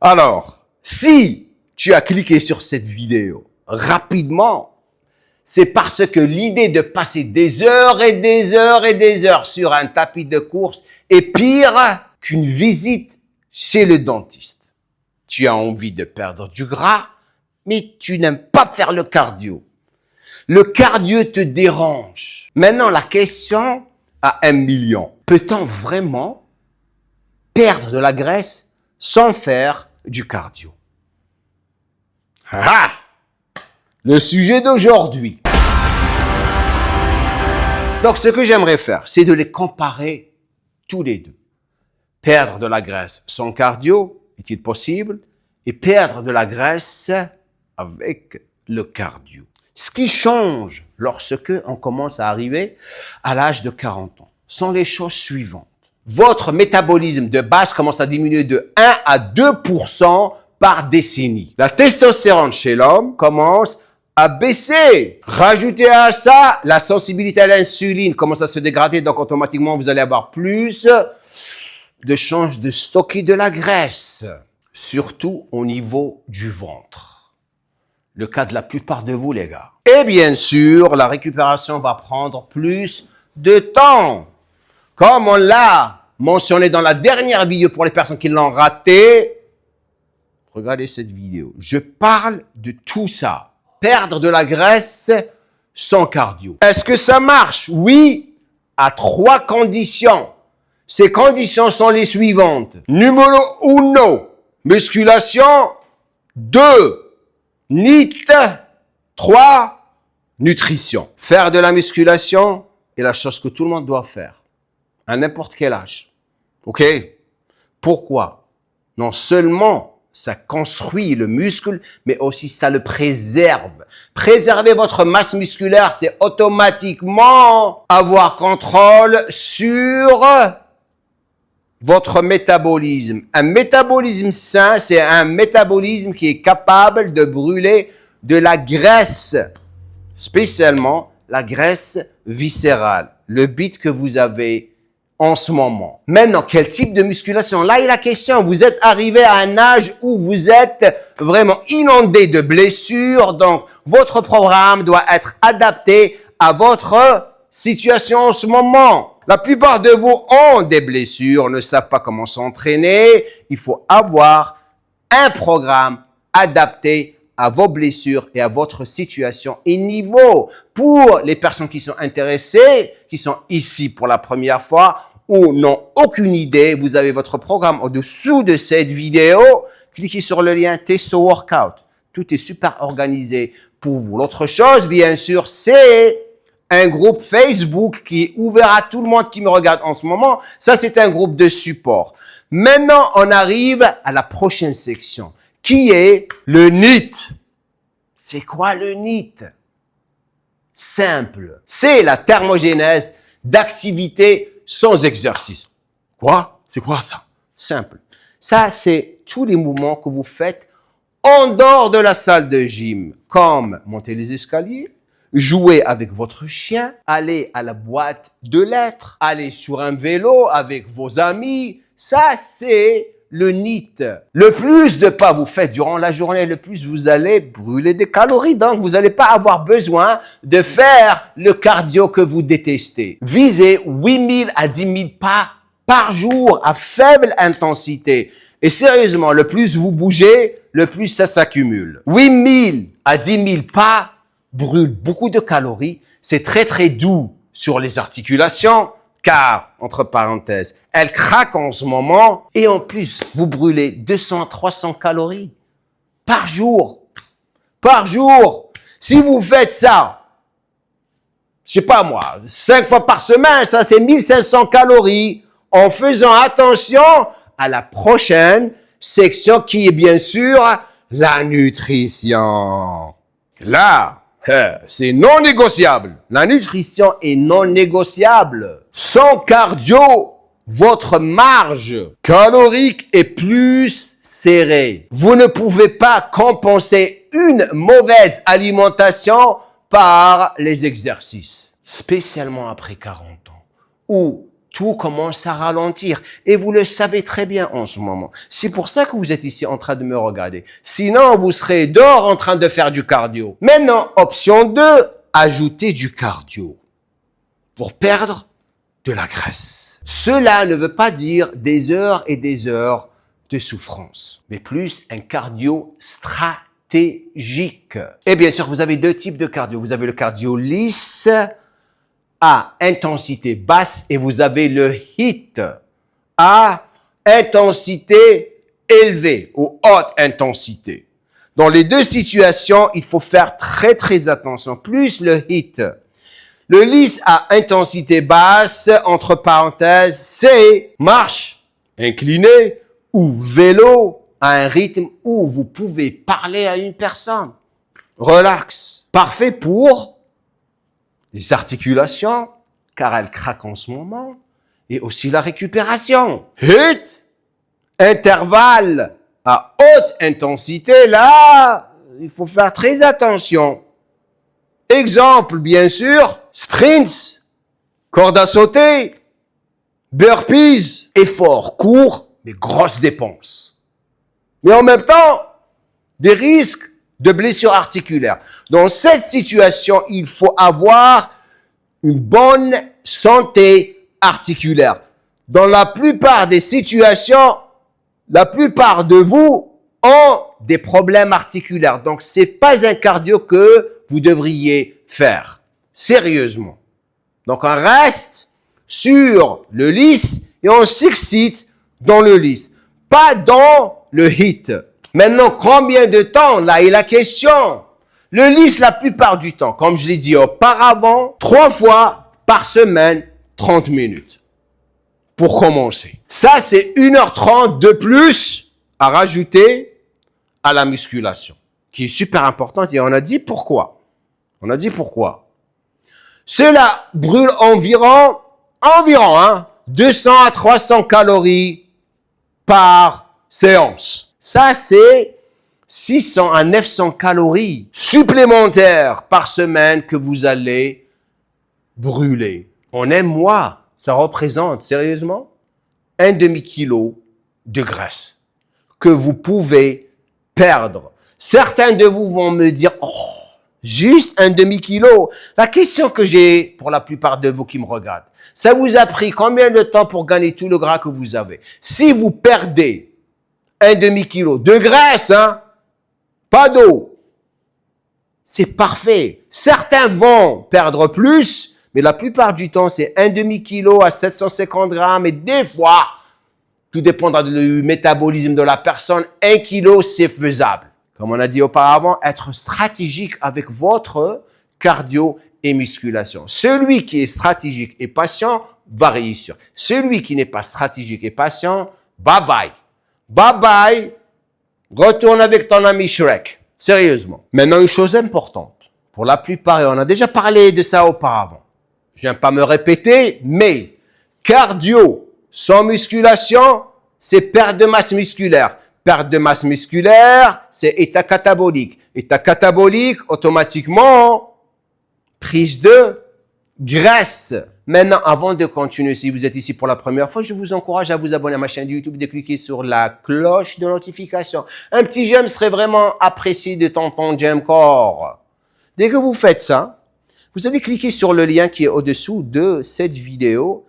Alors, si tu as cliqué sur cette vidéo rapidement, c'est parce que l'idée de passer des heures et des heures et des heures sur un tapis de course est pire qu'une visite chez le dentiste. Tu as envie de perdre du gras, mais tu n'aimes pas faire le cardio. Le cardio te dérange. Maintenant, la question à 1 million. Peut-on vraiment perdre de la graisse sans faire du cardio? Ah! Le sujet d'aujourd'hui. Donc, ce que j'aimerais faire, c'est de les comparer tous les deux. Perdre de la graisse sans cardio, est-il possible? Et perdre de la graisse avec le cardio. Ce qui change lorsque on commence à arriver à l'âge de 40 ans sont les choses suivantes. Votre métabolisme de base commence à diminuer de 1 à 2% par décennie. La testostérone chez l'homme commence à baisser. Rajoutez à ça la sensibilité à l'insuline commence à se dégrader, donc automatiquement vous allez avoir plus de chances de stocker de la graisse, surtout au niveau du ventre. Le cas de la plupart de vous, les gars. Et bien sûr, la récupération va prendre plus de temps. Comme on l'a mentionné dans la dernière vidéo pour les personnes qui l'ont raté, regardez cette vidéo. Je parle de tout ça. Perdre de la graisse sans cardio. Est-ce que ça marche? Oui, à 3 conditions. Ces conditions sont les suivantes. Numéro 1, musculation. 2, NEAT. 3, nutrition. Faire de la musculation est la chose que tout le monde doit faire, à n'importe quel âge. OK? Pourquoi? Non seulement ça construit le muscle, mais aussi ça le préserve. Préserver votre masse musculaire, c'est automatiquement avoir contrôle sur votre métabolisme. Un métabolisme sain, c'est un métabolisme qui est capable de brûler de la graisse, spécialement la graisse viscérale, le bit que vous avez en ce moment. Maintenant, quel type de musculation? Là est la question. Vous êtes arrivé à un âge où vous êtes vraiment inondé de blessures, donc votre programme doit être adapté à votre situation en ce moment. La plupart de vous ont des blessures, ne savent pas comment s'entraîner. Il faut avoir un programme adapté à vos blessures et à votre situation et niveau. Pour les personnes qui sont intéressées, qui sont ici pour la première fois ou n'ont aucune idée, vous avez votre programme au-dessous de cette vidéo. Cliquez sur le lien Testo Workout. Tout est super organisé pour vous. L'autre chose, bien sûr, c'est un groupe Facebook qui est ouvert à tout le monde qui me regarde en ce moment. Ça, c'est un groupe de support. Maintenant, on arrive à la prochaine section, qui est le NEAT. C'est quoi le NEAT? Simple. C'est la thermogénèse d'activité sans exercice. Quoi? C'est quoi ça? Simple. Ça, c'est tous les mouvements que vous faites en dehors de la salle de gym, comme monter les escaliers, jouer avec votre chien, aller à la boîte de lettres, aller sur un vélo avec vos amis. Ça, c'est le NEAT. Le plus de pas vous faites durant la journée, le plus vous allez brûler des calories. Donc, vous n'allez pas avoir besoin de faire le cardio que vous détestez. Visez 8000 à 10 000 pas par jour à faible intensité. Et sérieusement, le plus vous bougez, le plus ça s'accumule. 8000 à 10 000 pas brûlent beaucoup de calories. C'est très, très doux sur les articulations. Car, entre parenthèses, elle craque en ce moment et en plus, vous brûlez 200 à 300 calories par jour. Par jour. Si vous faites ça, je sais pas moi, 5 fois par semaine, ça c'est 1500 calories en faisant attention à la prochaine section qui est bien sûr la nutrition. Là, c'est non négociable. La nutrition est non négociable. Sans cardio, votre marge calorique est plus serrée. Vous ne pouvez pas compenser une mauvaise alimentation par les exercices, spécialement après 40 ans, où tout commence à ralentir. Et vous le savez très bien en ce moment. C'est pour ça que vous êtes ici en train de me regarder. Sinon, vous serez dehors en train de faire du cardio. Maintenant, option 2, ajoutez du cardio pour perdre de la graisse. Cela ne veut pas dire des heures et des heures de souffrance, mais plus un cardio stratégique. Et bien sûr, vous avez deux types de cardio. Vous avez le cardio lisse à intensité basse et vous avez le HIIT à intensité élevée ou haute intensité. Dans les deux situations, il faut faire très attention. Plus le HIIT. Le lisse à intensité basse, entre parenthèses, c'est marche inclinée ou vélo à un rythme où vous pouvez parler à une personne. Relax. Parfait pour les articulations, car elles craquent en ce moment, et aussi la récupération. HIIT, intervalle à haute intensité, là, il faut faire très attention. Exemple, bien sûr, sprints, corde à sauter, burpees, efforts courts, mais grosses dépenses. Mais en même temps, des risques de blessures articulaires. Dans cette situation, il faut avoir une bonne santé articulaire. Dans la plupart des situations, la plupart de vous ont des problèmes articulaires. Donc, c'est pas un cardio que vous devriez faire. Sérieusement. Donc, on reste sur le lisse et on s'excite dans le lisse. Pas dans le HIIT. Maintenant, combien de temps? Là est la question. Le lisse, la plupart du temps, comme je l'ai dit auparavant, 3 fois par semaine, 30 minutes. Pour commencer. Ça, c'est 1h30 de plus à rajouter à la musculation, qui est super importante et on a dit pourquoi. Cela brûle environ 200 à 300 calories par séance. Ça, c'est 600 à 900 calories supplémentaires par semaine que vous allez brûler. En un mois, ça représente, sérieusement, un demi-kilo de graisse que vous pouvez perdre. Certains de vous vont me dire, oh, juste un demi-kilo. La question que j'ai pour la plupart de vous qui me regardent, ça vous a pris combien de temps pour gagner tout le gras que vous avez? Si vous perdez un demi-kilo de graisse, pas d'eau, c'est parfait. Certains vont perdre plus, mais la plupart du temps, c'est un demi-kilo à 750 grammes et des fois, tout dépendra du métabolisme de la personne, 1 kilo, c'est faisable. Comme on a dit auparavant, être stratégique avec votre cardio et musculation. Celui qui est stratégique et patient va réussir. Celui qui n'est pas stratégique et patient, bye bye. Bye bye. Retourne avec ton ami Shrek. Sérieusement. Maintenant, une chose importante. Pour la plupart, et on a déjà parlé de ça auparavant. Je n'aime pas me répéter, mais cardio sans musculation, c'est perte de masse musculaire. Perte de masse musculaire, c'est état catabolique. État catabolique, automatiquement, prise de graisse. Maintenant, avant de continuer, si vous êtes ici pour la première fois, je vous encourage à vous abonner à ma chaîne YouTube, de cliquer sur la cloche de notification. Un petit j'aime serait vraiment apprécié de tonton Jamcore. Dès que vous faites ça, vous allez cliquer sur le lien qui est au-dessous de cette vidéo.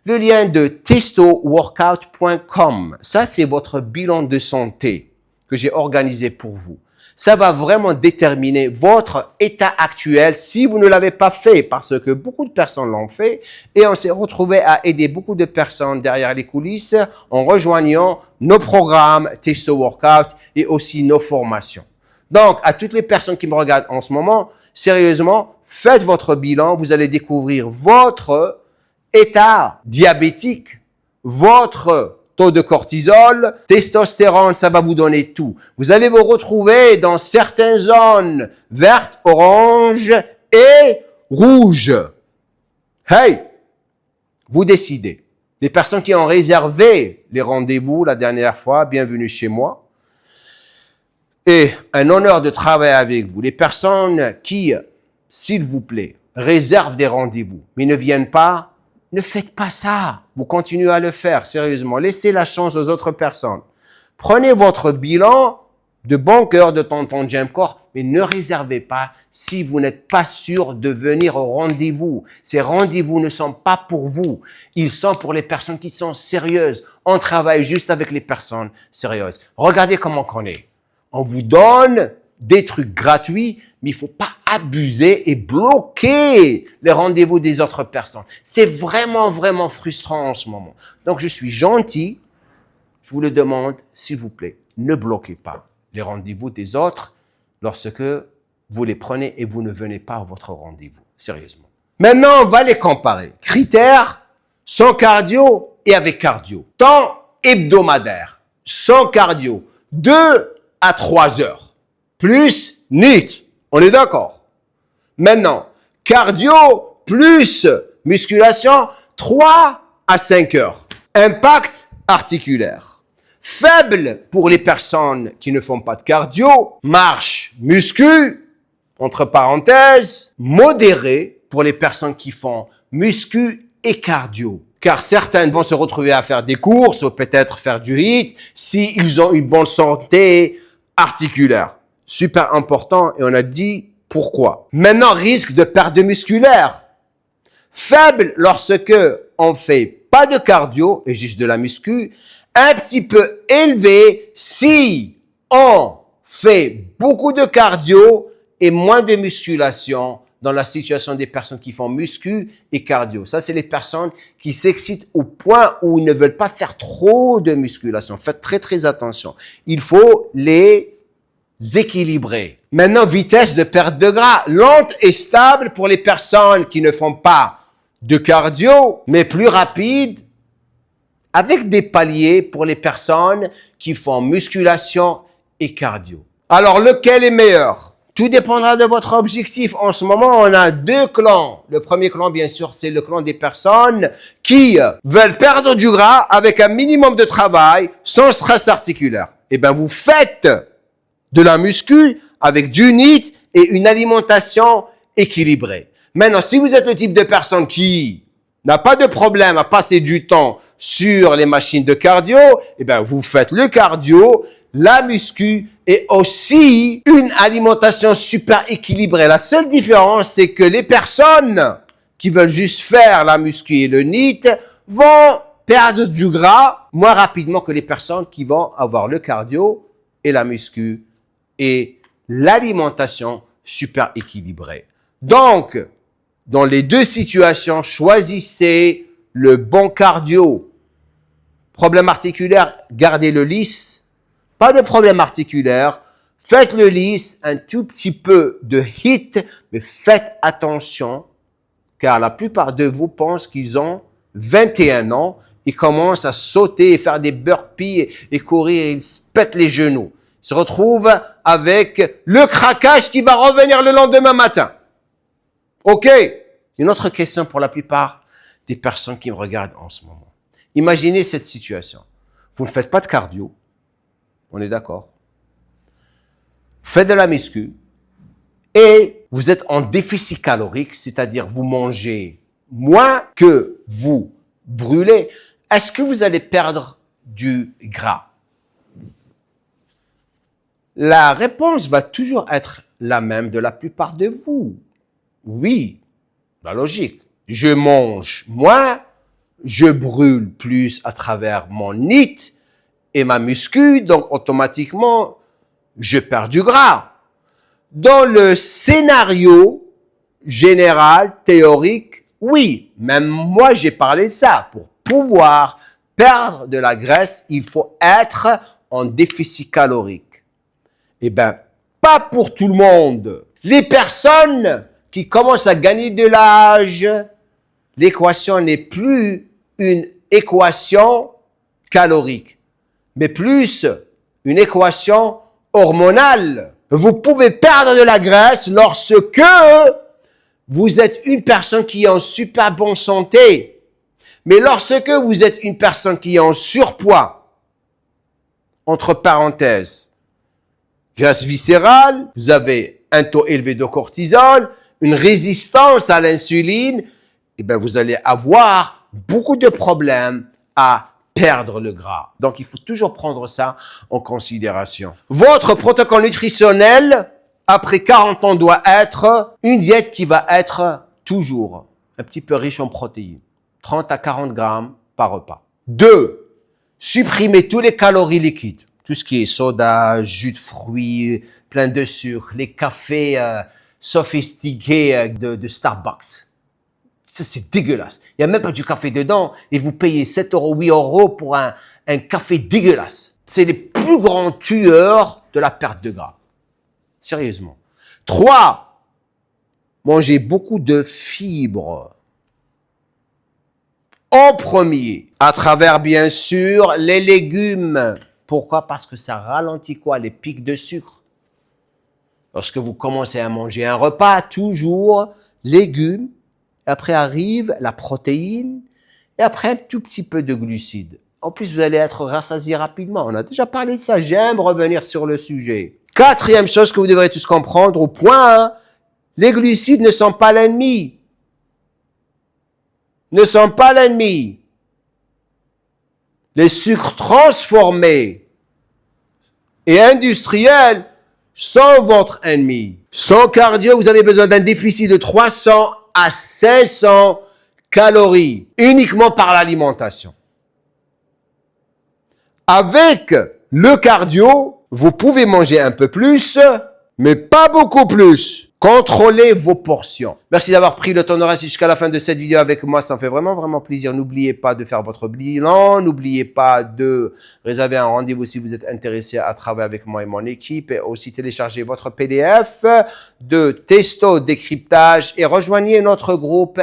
Le lien de testoworkout.com. Ça, c'est votre bilan de santé que j'ai organisé pour vous. Ça va vraiment déterminer votre état actuel si vous ne l'avez pas fait, parce que beaucoup de personnes l'ont fait et on s'est retrouvé à aider beaucoup de personnes derrière les coulisses en rejoignant nos programmes Testo Workout et aussi nos formations. Donc, à toutes les personnes qui me regardent en ce moment, sérieusement, faites votre bilan. Vous allez découvrir votre état diabétique, votre taux de cortisol, testostérone, ça va vous donner tout. Vous allez vous retrouver dans certaines zones vertes, oranges et rouges. Hey, vous décidez. Les personnes qui ont réservé les rendez-vous la dernière fois, bienvenue chez moi. Et un honneur de travailler avec vous. Les personnes qui, s'il vous plaît, réservent des rendez-vous, mais ne viennent pas, Ne faites pas ça. Vous continuez à le faire, sérieusement. Laissez la chance aux autres personnes. Prenez votre bilan de bon cœur de tonton Jamcor, mais ne réservez pas si vous n'êtes pas sûr de venir au rendez-vous. Ces rendez-vous ne sont pas pour vous. Ils sont pour les personnes qui sont sérieuses. On travaille juste avec les personnes sérieuses. Regardez comment on est. On vous donne des trucs gratuits, mais il faut pas abuser et bloquer les rendez-vous des autres personnes. C'est vraiment, vraiment frustrant en ce moment. Donc, je suis gentil. Je vous le demande, s'il vous plaît, ne bloquez pas les rendez-vous des autres lorsque vous les prenez et vous ne venez pas à votre rendez-vous. Sérieusement. Maintenant, on va les comparer. Critères, sans cardio et avec cardio. Temps hebdomadaire, sans cardio, 2 à 3 heures. Plus NEAT. On est d'accord? Maintenant, cardio plus musculation, 3 à 5 heures. Impact articulaire. Faible pour les personnes qui ne font pas de cardio. Marche, muscu, entre parenthèses. Modéré pour les personnes qui font muscu et cardio. Car certains vont se retrouver à faire des courses ou peut-être faire du HIIT s'ils ont une bonne santé articulaire. Super important et on a dit pourquoi. Maintenant, risque de perte musculaire. Faible lorsque on fait pas de cardio et juste de la muscu. Un petit peu élevé si on fait beaucoup de cardio et moins de musculation dans la situation des personnes qui font muscu et cardio. Ça, c'est les personnes qui s'excitent au point où ils ne veulent pas faire trop de musculation. Faites très, très attention. Il faut les équilibrer. Maintenant, vitesse de perte de gras. Lente et stable pour les personnes qui ne font pas de cardio, mais plus rapide avec des paliers pour les personnes qui font musculation et cardio. Alors, lequel est meilleur? Tout dépendra de votre objectif. En ce moment, on a 2 clans. Le premier clan, bien sûr, c'est le clan des personnes qui veulent perdre du gras avec un minimum de travail sans stress articulaire. Eh bien, vous faites de la muscu avec du NEAT et une alimentation équilibrée. Maintenant, si vous êtes le type de personne qui n'a pas de problème à passer du temps sur les machines de cardio, eh bien, vous faites le cardio, la muscu et aussi une alimentation super équilibrée. La seule différence, c'est que les personnes qui veulent juste faire la muscu et le NEAT vont perdre du gras moins rapidement que les personnes qui vont avoir le cardio et la muscu et l'alimentation super équilibrée. Donc, dans les deux situations, choisissez le bon cardio. Problème articulaire, gardez le lisse. Pas de problème articulaire, faites le lisse, un tout petit peu de HIIT, mais faites attention, car la plupart de vous pensent qu'ils ont 21 ans, ils commencent à sauter et faire des burpees et courir, ils se pètent les genoux. Ils se retrouvent avec le craquage qui va revenir le lendemain matin. OK. Une autre question pour la plupart des personnes qui me regardent en ce moment. Imaginez cette situation. Vous ne faites pas de cardio. On est d'accord. Faites de la muscu. Et vous êtes en déficit calorique, c'est-à-dire vous mangez moins que vous brûlez. Est-ce que vous allez perdre du gras? La réponse va toujours être la même de la plupart de vous. Oui, la logique. Je mange moins, je brûle plus à travers mon NEAT et ma muscu, donc automatiquement, je perds du gras. Dans le scénario général, théorique, oui, même moi j'ai parlé de ça. Pour pouvoir perdre de la graisse, il faut être en déficit calorique. Eh bien, pas pour tout le monde. Les personnes qui commencent à gagner de l'âge, l'équation n'est plus une équation calorique, mais plus une équation hormonale. Vous pouvez perdre de la graisse lorsque vous êtes une personne qui est en super bonne santé. Mais lorsque vous êtes une personne qui est en surpoids, entre parenthèses, graisse viscérale, vous avez un taux élevé de cortisol, une résistance à l'insuline, eh bien, vous allez avoir beaucoup de problèmes à perdre le gras. Donc, il faut toujours prendre ça en considération. Votre protocole nutritionnel, après 40 ans, doit être une diète qui va être toujours un petit peu riche en protéines. 30 à 40 grammes par repas. 2. Supprimer tous les calories liquides. Tout ce qui est soda, jus de fruits, plein de sucre, les cafés sophistiqués de Starbucks. Ça, c'est dégueulasse. Il n'y a même pas du café dedans et vous payez 7 €, 8 € pour un café dégueulasse. C'est les plus grands tueurs de la perte de gras. Sérieusement. 3. Manger beaucoup de fibres. En premier, à travers, bien sûr, les légumes. Pourquoi? Parce que ça ralentit quoi? Les pics de sucre. Lorsque vous commencez à manger un repas, toujours légumes. Après arrive la protéine. Et après, un tout petit peu de glucides. En plus, vous allez être rassasié rapidement. On a déjà parlé de ça. J'aime revenir sur le sujet. 4e chose que vous devrez tous comprendre au point 1. Les glucides ne sont pas l'ennemi. Ne sont pas l'ennemi. Les sucres transformés et industriels sont votre ennemi. Sans cardio, vous avez besoin d'un déficit de 300 à 500 calories uniquement par l'alimentation. Avec le cardio, vous pouvez manger un peu plus, mais pas beaucoup plus. Contrôlez vos portions. Merci d'avoir pris le temps de rester jusqu'à la fin de cette vidéo avec moi. Ça me fait vraiment plaisir. N'oubliez pas de faire votre bilan. N'oubliez pas de réserver un rendez-vous si vous êtes intéressé à travailler avec moi et mon équipe. Et aussi télécharger votre PDF de Testo Décryptage. Et rejoignez notre groupe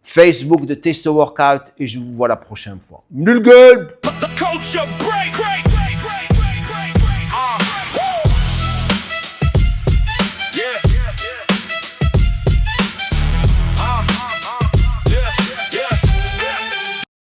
Facebook de Testo Workout. Et je vous vois la prochaine fois. Nul gueule!